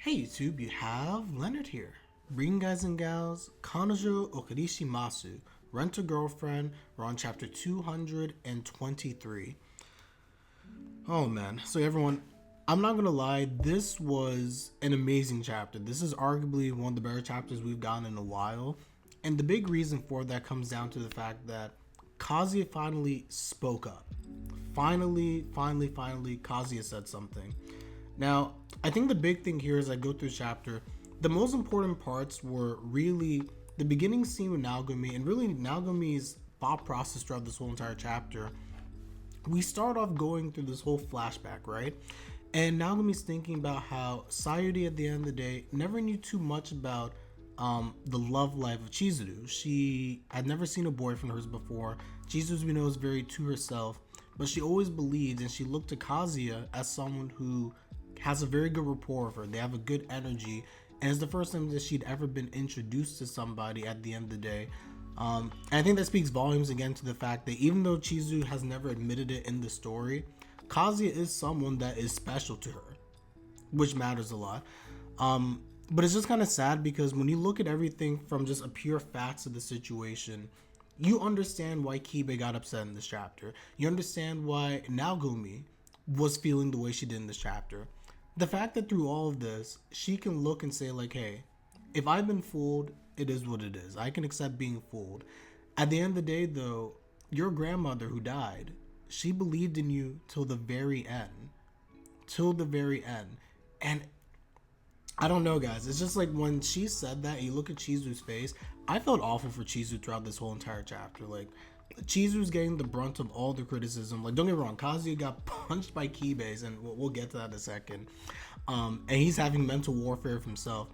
Hey YouTube, you have Leonard here. Bring guys and gals, Kanojo Okarishi Masu, Rent a Girlfriend, we're on chapter 223. Oh man, so everyone, I'm not gonna lie, this was an amazing chapter. This is arguably one of the better chapters we've gotten in a while. And the big reason for that comes down to the fact that Kazuya finally spoke up. Finally, Kazuya said something. Now, I think the big thing here as I go through the chapter, the most important parts were really the beginning scene with Naogumi and really Naogumi's thought process throughout this whole entire chapter. We start off going through this whole flashback, right? And Naogumi's thinking about how Sayuri at the end of the day never knew too much about the love life of Chizuru. She had never seen a boyfriend of hers before. Chizuru, we know, is very to herself, but she always believed and she looked to Kazuya as someone who has a very good rapport with her. They have a good energy, and it's the first time that she'd ever been introduced to somebody at the end of the day. And I think that speaks volumes again to the fact that even though Chizuru has never admitted it in the story, Kazuya is someone that is special to her, which matters a lot. But it's just kind of sad because when you look at everything from just a pure facts of the situation, you understand why Kibe got upset in this chapter. You understand why Naogumi was feeling the way she did in this chapter. The fact that through all of this, she can look and say like, hey, if I've been fooled, it is what it is. I can accept being fooled. At the end of the day, though, your grandmother who died, she believed in you till the very end. Till the very end. And I don't know, guys. It's just like when she said that, and you look at Chizuru's face, I felt awful for Chizuru throughout this whole entire chapter. Like, Chizuru's getting the brunt of all the criticism. Like, don't get me wrong, Kazuya got punched by Kibe's, and we'll get to that in a second. And he's having mental warfare of himself.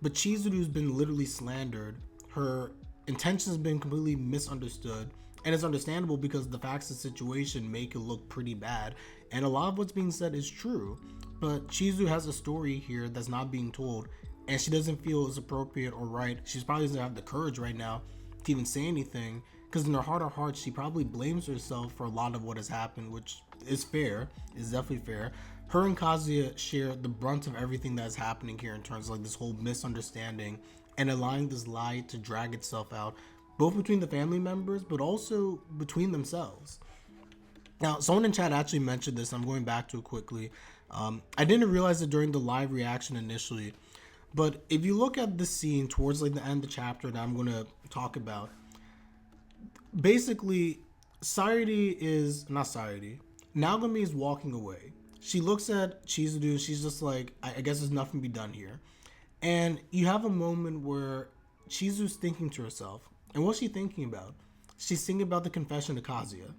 But Chizuru's been literally slandered. Her intentions have been completely misunderstood. And it's understandable because the facts of the situation make it look pretty bad. And a lot of what's being said is true. But Chizuru has a story here that's not being told. And she doesn't feel it's appropriate or right. She's probably doesn't have the courage right now to even say anything. Because in her heart of hearts, she probably blames herself for a lot of what has happened, which is fair. Is definitely fair. Her and Kazuya share the brunt of everything that's happening here in terms of like this whole misunderstanding and allowing this lie to drag itself out, both between the family members, but also between themselves. Now, someone in chat actually mentioned this. I'm going back to it quickly. I didn't realize it during the live reaction initially, but if you look at the scene towards like the end of the chapter that I'm going to talk about, basically, Sayuri is not Sayuri. Naogumi is walking away. She looks at Chizuru and she's just like, I guess there's nothing to be done here. And you have a moment where Chizuru's thinking to herself. And what's she thinking about? She's thinking about the confession to Kazuya.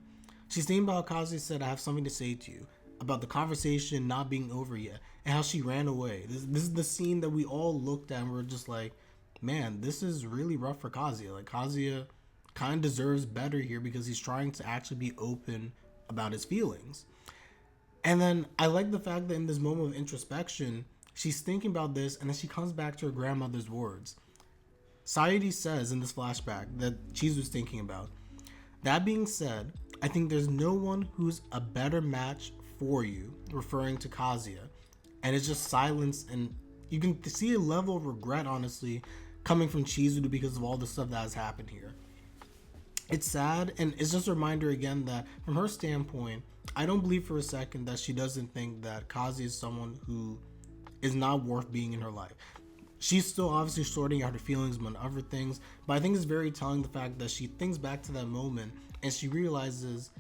She's thinking about how Kazuya said, I have something to say to you. About the conversation not being over yet. And how she ran away. This is the scene that we all looked at and we're just like, man, this is really rough for Kazuya. Like, Kazuya kind of deserves better here because he's trying to actually be open about his feelings. And then I like the fact that in this moment of introspection, she's thinking about this and then she comes back to her grandmother's words. Sayuri says in this flashback that Chizuru's thinking about. That being said, I think there's no one who's a better match for you, referring to Kazuya. And it's just silence, and you can see a level of regret, honestly, coming from Chizuru because of all the stuff that has happened here. It's sad, and it's just a reminder again that from her standpoint, I don't believe for a second that she doesn't think that Kazuya is someone who is not worth being in her life. She's still obviously sorting out her feelings among other things, but I think it's very telling the fact that she thinks back to that moment and she realizes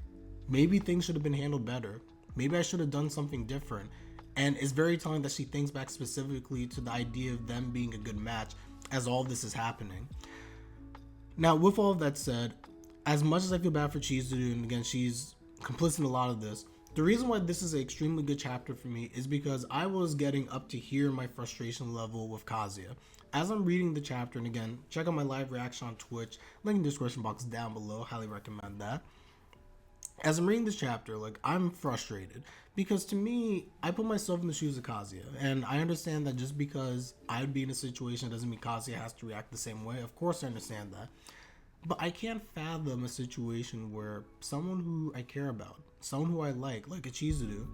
maybe things should have been handled better. Maybe I should have done something different. And it's very telling that she thinks back specifically to the idea of them being a good match as all this is happening. Now, with all of that said, as much as I feel bad for Chizuru, and again, she's complicit in a lot of this, the reason why this is an extremely good chapter for me is because I was getting up to here my frustration level with Kazuya. As I'm reading the chapter, and again, check out my live reaction on Twitch, link in the description box down below, highly recommend that. As I'm reading this chapter, like, I'm frustrated because to me, I put myself in the shoes of Kazuya, and I understand that just because I'd be in a situation doesn't mean Kazuya has to react the same way. Of course I understand that. But I can't fathom a situation where someone who I care about, someone who I like a Chizuru,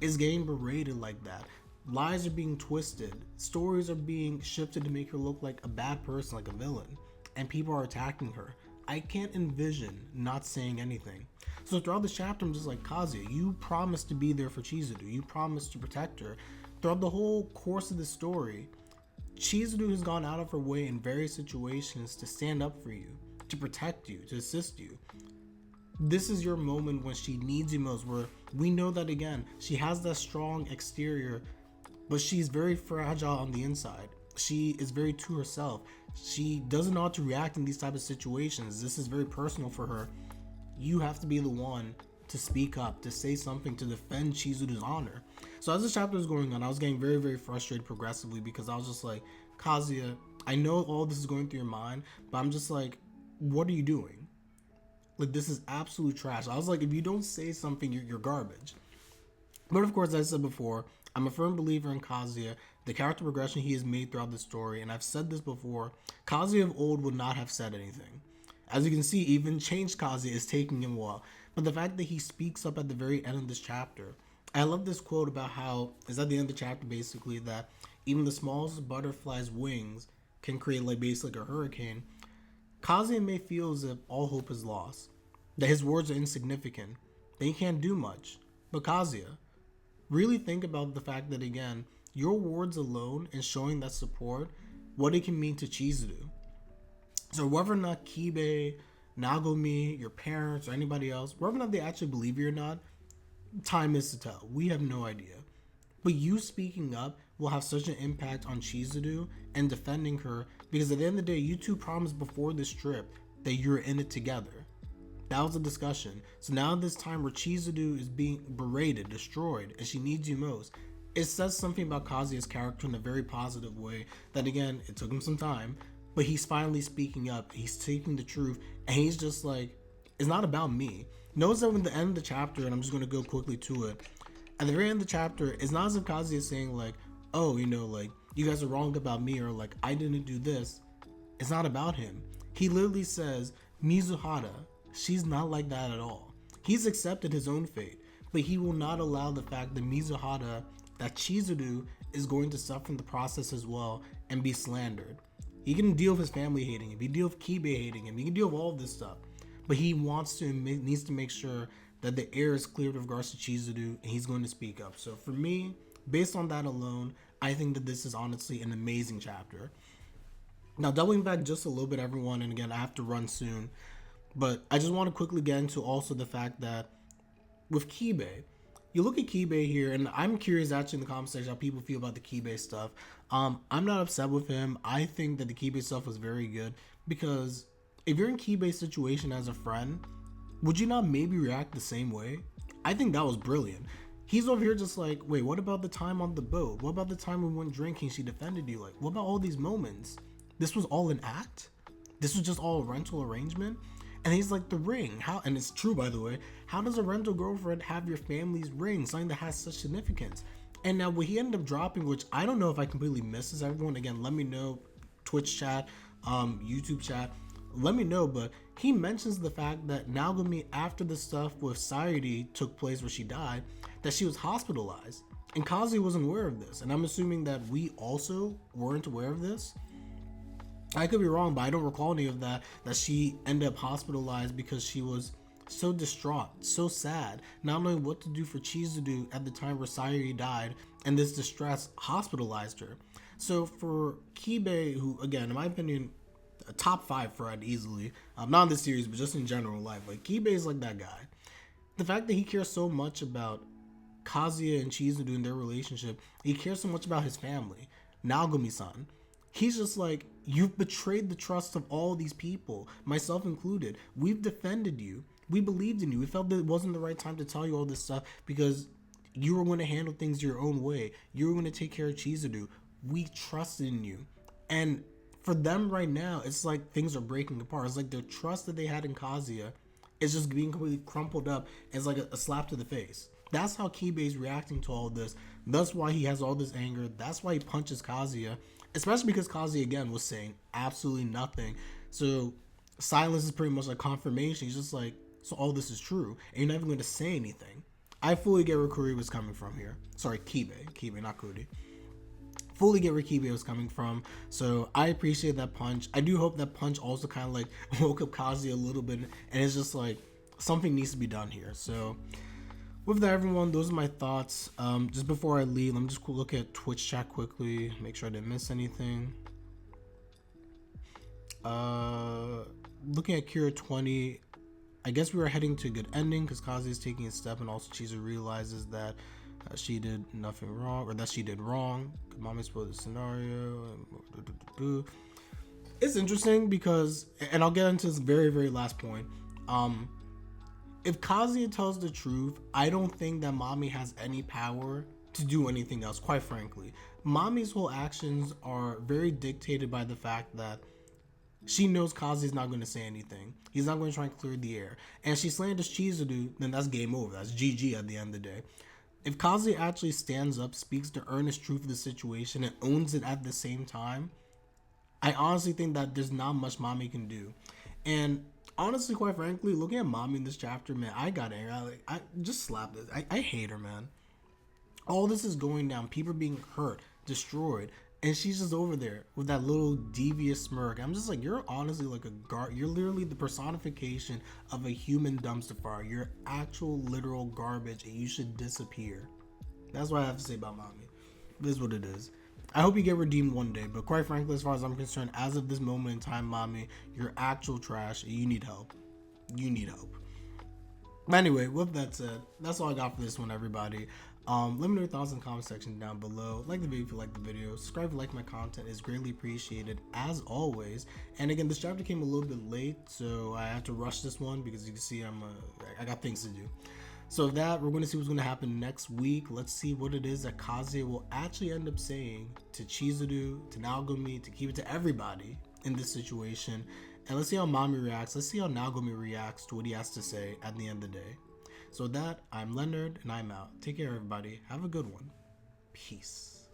is getting berated like that. Lies are being twisted. Stories are being shifted to make her look like a bad person, like a villain. And people are attacking her. I can't envision not saying anything. So throughout this chapter, I'm just like, Kazuya, you promised to be there for Chizuru. You promised to protect her. Throughout the whole course of the story, Chizuru has gone out of her way in various situations to stand up for you, to protect you, to assist you. This is your moment when she needs you most, where we know that again, she has that strong exterior, but she's very fragile on the inside. She is very to herself. She doesn't know how to react in these type of situations. This is very personal for her. You have to be the one to speak up, to say something, to defend Chizuru's honor. So as the chapter was going on, I was getting very, very frustrated progressively, because I was just like, Kazuya, I know all this is going through your mind, but I'm just like, what are you doing? Like, this is absolute trash. I was like, if you don't say something, you're garbage. But of course, as I said before, I'm a firm believer in Kazuya, the character progression he has made throughout the story, and I've said this before, Kazuya of old would not have said anything. As you can see, even changed Kazuya is taking him a while. But the fact that he speaks up at the very end of this chapter, I love this quote about how, it's at the end of the chapter basically, that even the smallest butterfly's wings can create like basically a hurricane. Kazuya may feel as if all hope is lost, that his words are insignificant, that he can't do much. But Kazuya, really think about the fact that again, your words alone and showing that support, what it can mean to Chizuru. So whether or not Kibe, Nagomi, your parents, or anybody else, whether or not they actually believe you or not, time is to tell. We have no idea. But you speaking up will have such an impact on Chizuru and defending her, because at the end of the day, you two promised before this trip that you're in it together. That was a discussion. So now this time where Chizuru is being berated, destroyed, and she needs you most, it says something about Kazuya's character in a very positive way, that again, it took him some time, but he's finally speaking up, he's taking the truth, and he's just like, it's not about me. Notice that when the end of the chapter, and I'm just going to go quickly to it, at the very end of the chapter, it's not as if Kazuya is saying like, oh, you know, like, you guys are wrong about me, or like, I didn't do this. It's not about him. He literally says, Mizuhara, she's not like that at all. He's accepted his own fate, but he will not allow the fact that Mizuhara, that Chizuru is going to suffer in the process as well and be slandered. He can deal with his family hating him, he can deal with Kibe hating him, he can deal with all of this stuff, but he needs to make sure that the air is clear with regards to Chizuru, and he's going to speak up. So for me, based on that alone, I think that this is honestly an amazing chapter. Now, doubling back just a little bit, everyone, and again, I have to run soon, but I just want to quickly get into also the fact that with Kibe, you look at Kibe here, and I'm curious actually in the comment section how people feel about the Kibe stuff. I'm not upset with him. I think that the Kibe stuff was very good, because if you're in Kibe's situation as a friend, would you not maybe react the same way? I think that was brilliant. He's over here just like, wait, what about the time on the boat? What about the time we went drinking, she defended you? Like, what about all these moments? This was all an act? This was just all a rental arrangement? And he's like, the ring, how, and it's true by the way, how does a rental girlfriend have your family's ring, something that has such significance? And now what he ended up dropping, which I don't know if I completely missed this, everyone, again, let me know, Twitch chat, YouTube chat, let me know, but he mentions the fact that Nagomi, after the stuff with Sayuri took place where she died, that she was hospitalized. And Kazuya wasn't aware of this. And I'm assuming that we also weren't aware of this. I could be wrong, but I don't recall any of that she ended up hospitalized because she was so distraught, so sad, not knowing what to do for Chizuru at the time where Sayuri died, and this distress hospitalized her. So for Kibe, who, again, in my opinion, a top 5 friend easily, not in this series, but just in general life, like, Kibe is like that guy. The fact that he cares so much about Kazuya and Chizuru and their relationship, he cares so much about his family, Nagomi-san. He's just like, you've betrayed the trust of all these people, myself included. We've defended you. We believed in you. We felt that it wasn't the right time to tell you all this stuff because you were going to handle things your own way. You were going to take care of Chizuru. We trusted in you. And for them right now, it's like things are breaking apart. It's like their trust that they had in Kazuya is just being completely crumpled up. It's like a slap to the face. That's how Kibe is reacting to all this. That's why he has all this anger. That's why he punches Kazuya. Especially because Kazuya, again, was saying absolutely nothing. So silence is pretty much like confirmation. He's just like, so all this is true. And you're not even going to say anything. I fully get where Kuri was coming from here. Sorry, Kibe, not Kuri. Fully get where Kibe was coming from. So I appreciate that punch. I do hope that punch also kind of like woke up Kazi a little bit, and it's just like something needs to be done here. So with that, everyone, those are my thoughts. Just before I leave, let me just look at Twitch chat quickly, make sure I didn't miss anything. Looking at Kira 20, I guess we were heading to a good ending because Kazi is taking a step, and also Chizu realizes that she did nothing wrong, or that she did wrong. Mom exposed the scenario. It's interesting because, and I'll get into this very, very last point. If Kazuya tells the truth, I don't think that Mami has any power to do anything else, quite frankly. Mami's whole actions are very dictated by the fact that she knows Kazuya's not going to say anything. He's not going to try and clear the air. And she slanders Chizuru, then that's game over. That's GG at the end of the day. If Kazuya actually stands up, speaks the earnest truth of the situation, and owns it at the same time, I honestly think that there's not much Mami can do. And honestly, quite frankly, looking at Mami in this chapter, man, I got angry. I just slapped this. I hate her, man. All this is going down. People are being hurt, destroyed, and she's just over there with that little devious smirk. I'm just like, you're honestly like you're literally the personification of a human dumpster fire. You're actual literal garbage, and you should disappear. That's what I have to say about Mami. This is what it is. I hope you get redeemed one day, but quite frankly, as far as I'm concerned, as of this moment in time, Mami, you're actual trash, and you need help. You need help. But anyway, with that said, that's all I got for this one, everybody. Let me know your thoughts in the comment section down below. Like the video if you like the video. Subscribe if you like my content. Is greatly appreciated, as always. And again, this chapter came a little bit late, so I had to rush this one because you can see I got things to do. So that, we're going to see what's going to happen next week. Let's see what it is that Kazuya will actually end up saying to Chizuru, to Naogumi, to keep it to everybody in this situation. And let's see how Mami reacts. Let's see how Naogumi reacts to what he has to say at the end of the day. So with that, I'm Leonard, and I'm out. Take care, everybody. Have a good one. Peace.